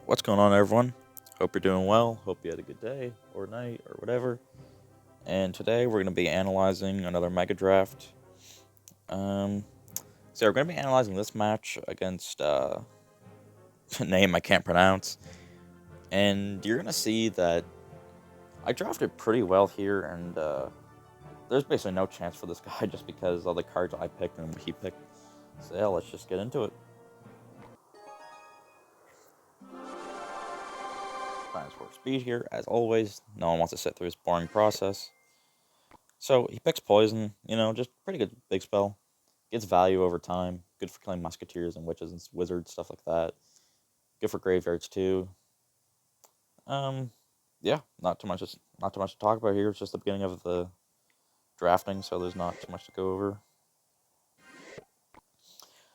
What's going on, everyone? Hope you're doing well. Hope you had a good day or night or whatever. And today we're going to be analyzing another megadraft. Um, so we're going to be analyzing this match against a name I can't pronounce, and you're going to see that I drafted pretty well here, and there's basically no chance for this guy just because of the cards I picked and what he picked. So yeah, let's just get into it. Plans for speed here, as always. No one wants to sit through this boring process. So he picks poison, just pretty good big spell. Gets value over time. Good for killing musketeers and witches and wizards, stuff like that. Good for graveyards too. Um, yeah, not too much to talk about here. It's just the beginning of the drafting, so there's not too much to go over.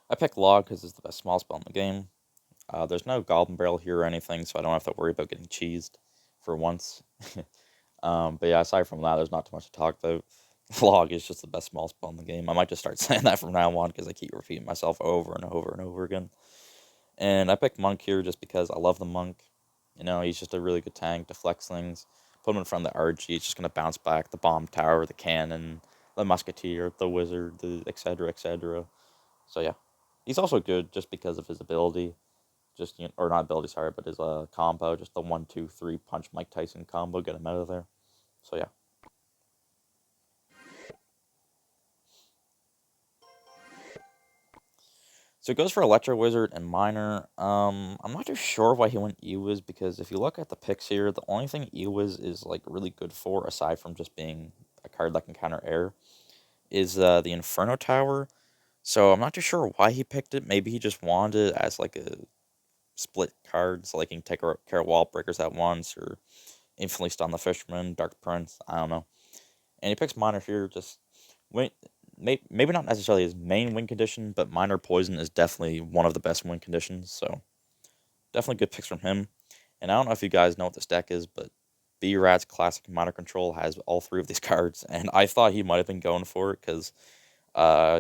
I pick Log because it's the best small spell in the game. There's no Goblin Barrel here or anything, so I don't have to worry about getting cheesed for once. But yeah, aside from that, there's not too much to talk about. Log is just the best small spell in the game. I might just start saying that from now on because I keep repeating myself over and over and over again. And I picked Monk here just because I love the Monk. He's just a really good tank, deflects things. Put him in front of the RG, it's just going to bounce back the bomb tower, the cannon, the musketeer, the wizard, the etc. etc. So yeah, he's also good just because of his ability. Just or not ability, sorry, but his combo, just the 1, 2, 3 punch Mike Tyson combo, get him out of there. So yeah. So it goes for Electro Wizard and Miner. I'm not too sure why he went Ewiz because if you look at the picks here, the only thing Ewiz is like really good for, aside from just being a card that can counter air, is the Inferno Tower. So I'm not too sure why he picked it. Maybe he just wanted it as like a split card, so like he can take care of wall breakers at once, or instantly stun the Fisherman, Dark Prince. I don't know. And he picks Miner here just wait maybe not necessarily his main win condition, but Minor Poison is definitely one of the best win conditions, so definitely good picks from him. And I don't know if you guys know what this deck is, but B-Rat's Classic Minor Control has all three of these cards, and I thought he might have been going for it, because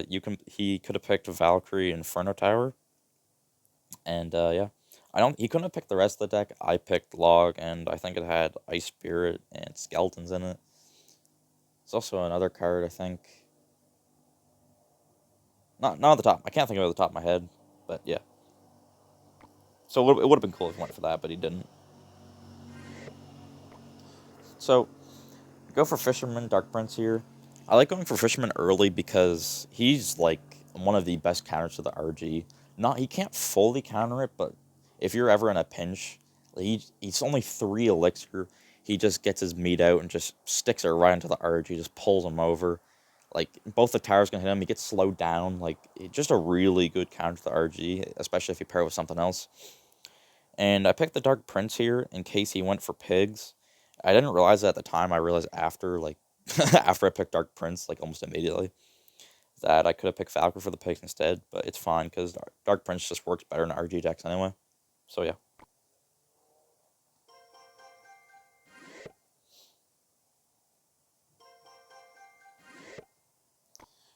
he could have picked Valkyrie Inferno Tower, and yeah. He couldn't have picked the rest of the deck. I picked Log, and I think it had Ice Spirit and Skeletons in it. It's also another card, I think. Not at the top. I can't think of it at the top of my head, but yeah. So it would have been cool if he went for that, but he didn't. So go for Fisherman Dark Prince here. I like going for Fisherman early because he's like one of the best counters to the RG. Not he can't fully counter it, but if you're ever in a pinch, he's only 3 elixir. He just gets his meat out and just sticks it right into the RG, just pulls him over. Like both the towers can hit him. He gets slowed down. Like just a really good counter to the RG, especially if you pair it with something else. And I picked the Dark Prince here in case he went for pigs. I didn't realize that at the time. I realized after, like, after I picked Dark Prince, like, almost immediately, that I could have picked Valkyrie for the pigs instead, but it's fine, because Dark Prince just works better in RG decks anyway. So, yeah.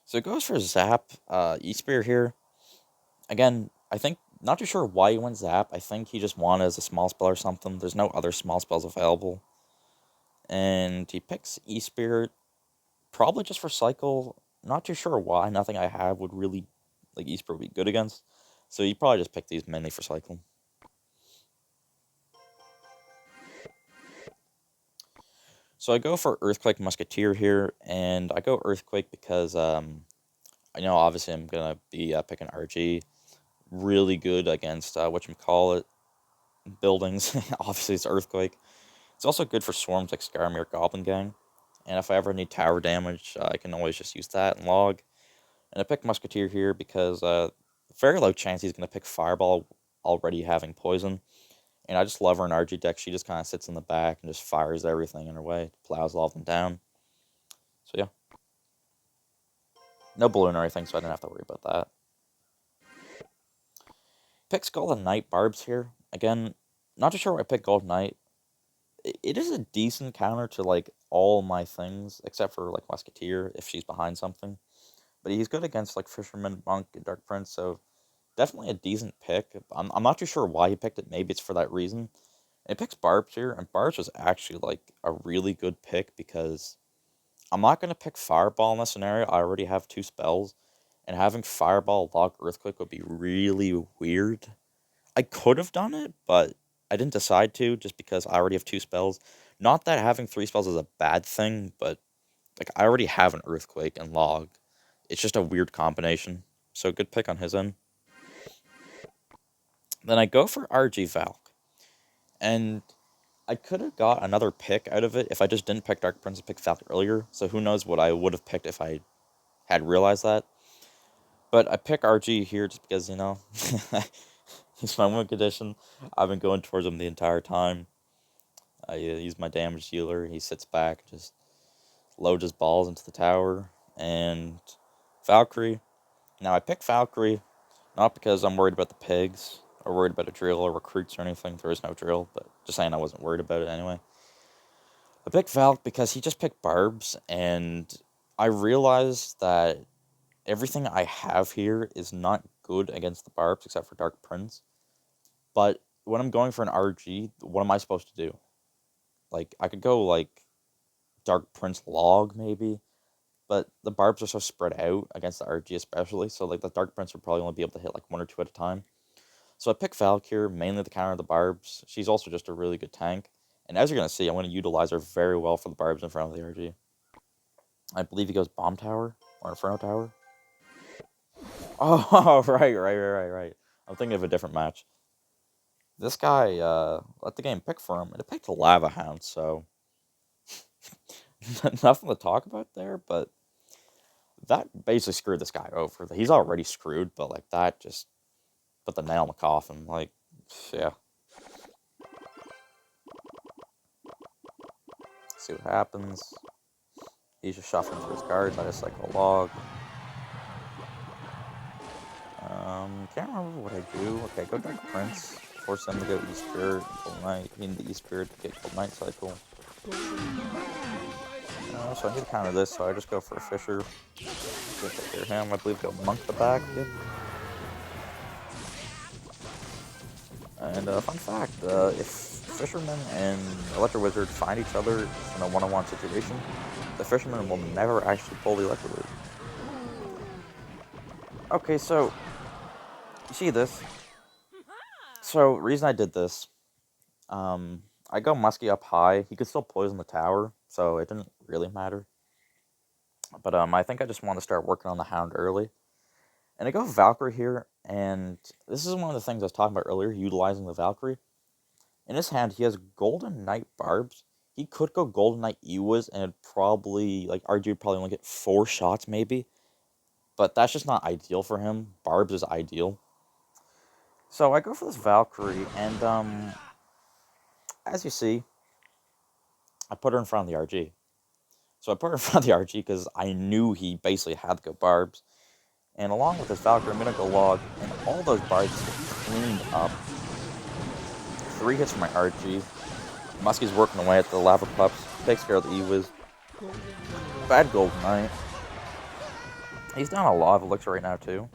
So it goes for Zap, E-Spear here. Again, I think, not too sure why he went Zap. I think he just wanted as a small spell or something. There's no other small spells available. And he picks E-Spirit probably just for cycle. Not too sure why. Nothing I have would really like East would be good against. So you probably just pick these mainly for cycle. So I go for Earthquake Musketeer here, and I go Earthquake because I know obviously I'm gonna be picking RG. Really good against whatchamacallit buildings. Obviously it's Earthquake. It's also good for swarms like Scaramir Goblin Gang. And if I ever need tower damage, I can always just use that and log. And I picked Musketeer here because very low chance he's going to pick Fireball already having poison. And I just love her in RG deck. She just kind of sits in the back and just fires everything in her way, plows all of them down. So yeah, no balloon or anything, so I didn't have to worry about that. Picks Golden Knight Barbs here. Again, not too sure why I picked Golden Knight. It is a decent counter to like all my things, except for like Musketeer if she's behind something. But he's good against like Fisherman, Monk, and Dark Prince, so definitely a decent pick. I'm not too sure why he picked it. Maybe it's for that reason. And he picks Barbs here, and Barbs was actually like a really good pick because I'm not gonna pick Fireball in this scenario. I already have 2 spells, and having Fireball lock Earthquake would be really weird. I could have done it, but I didn't decide to just because I already have 2 spells. Not that having 3 spells is a bad thing, but like I already have an Earthquake and Log. It's just a weird combination. So good pick on his end. Then I go for RG Valk. And I could have got another pick out of it if I just didn't pick Dark Prince and pick Valk earlier. So who knows what I would have picked if I had realized that. But I pick RG here just because, he's my win condition. I've been going towards him the entire time. I use my damage dealer. He sits back, just loads his balls into the tower. And Valkyrie. Now I pick Valkyrie not because I'm worried about the pigs or worried about a drill or recruits or anything. There is no drill, but just saying I wasn't worried about it anyway. I picked Valk because he just picked Barbs, and I realized that everything I have here is not good against the Barbs except for Dark Prince. But when I'm going for an RG, what am I supposed to do? Like, I could go, like, Dark Prince Log, maybe, but the Barbs are so spread out against the RG especially, so, like, the Dark Prince would probably only be able to hit, like, 1 or 2 at a time. So I picked Valk here, mainly to counter the Barbs. She's also just a really good tank. And as you're going to see, I'm going to utilize her very well for the Barbs in front of the RG. I believe he goes Bomb Tower or Inferno Tower. Oh, right. I'm thinking of a different match. This guy let the game pick for him, and it picked a Lava Hound, so nothing to talk about there, but that basically screwed this guy over. He's already screwed, but like that just put the nail in the coffin. Like, yeah. See what happens. He's just shuffling through his cards. I just cycle a Log. Can't remember what I do. Okay, go Dark Prince. Force them to go East Spirit, Gold Knight. He need the East Spirit to get Gold Knight cycle. So I need to counter this, so I just go for a Fisher. Go take care of him. I believe go Monk the back. Yep. And fun fact, if Fisherman and Electro Wizard find each other in a one-on-one situation, the Fisherman will never actually pull the Electro Wizard. Okay, so you see this. So reason I did this, I go Muskie up high. He could still poison the tower, so it didn't really matter. But I think I just want to start working on the Hound early. And I go Valkyrie here, and this is one of the things I was talking about earlier, utilizing the Valkyrie. In his hand, he has Golden Knight Barbs. He could go Golden Knight Ewas, and it'd probably, like, RG would probably only get 4 shots, maybe. But that's just not ideal for him. Barbs is ideal. So I go for this Valkyrie, and, as you see, I put her in front of the RG. So I put her in front of the RG because I knew he basically had to go Barbs. And along with this Valkyrie, I'm going to go Log, and all those Barbs get cleaned up. 3 hits from my RG. Muskie's working away at the Lava Pups. Takes care of the Ewas. Bad Golden Knight. He's down a lot of elixir right now, too.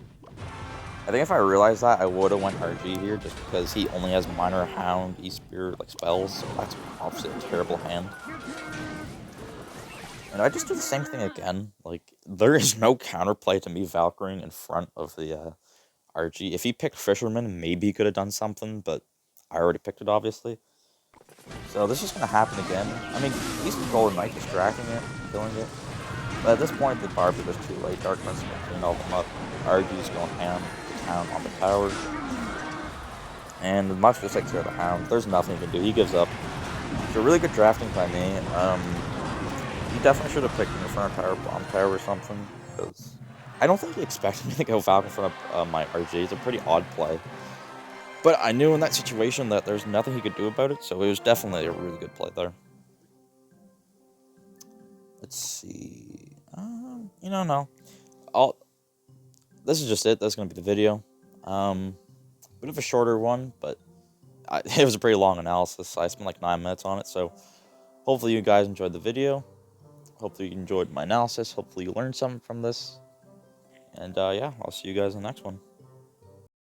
I think if I realized that, I would have went RG here, just because he only has Minor, Hound, E-Spirit, like, spells, so that's obviously a terrible hand. And I just do the same thing again. Like, there is no counterplay to me Valkyrie in front of the RG. If he picked Fisherman, maybe he could have done something, but I already picked it, obviously. So this is going to happen again. I mean, he's Golden Knight distracting it, killing it. But at this point, the Barbs are just too late. Dark Prince is going to clean all of them up. RG's going ham to town on the tower. And the Musk just takes care of the Hound. There's nothing he can do. He gives up. It's a really good drafting by me. He definitely should have picked an Inferno Tower, Bomb Tower, or something. Because I don't think he expected me to go Falcon in front of my RG. It's a pretty odd play. But I knew in that situation that there's nothing he could do about it, so it was definitely a really good play there. Let's see. No. This is just it. That's going to be the video. Bit of a shorter one, but it was a pretty long analysis. I spent like 9 minutes on it, so hopefully you guys enjoyed the video. Hopefully you enjoyed my analysis. Hopefully you learned something from this. And yeah, I'll see you guys in the next one.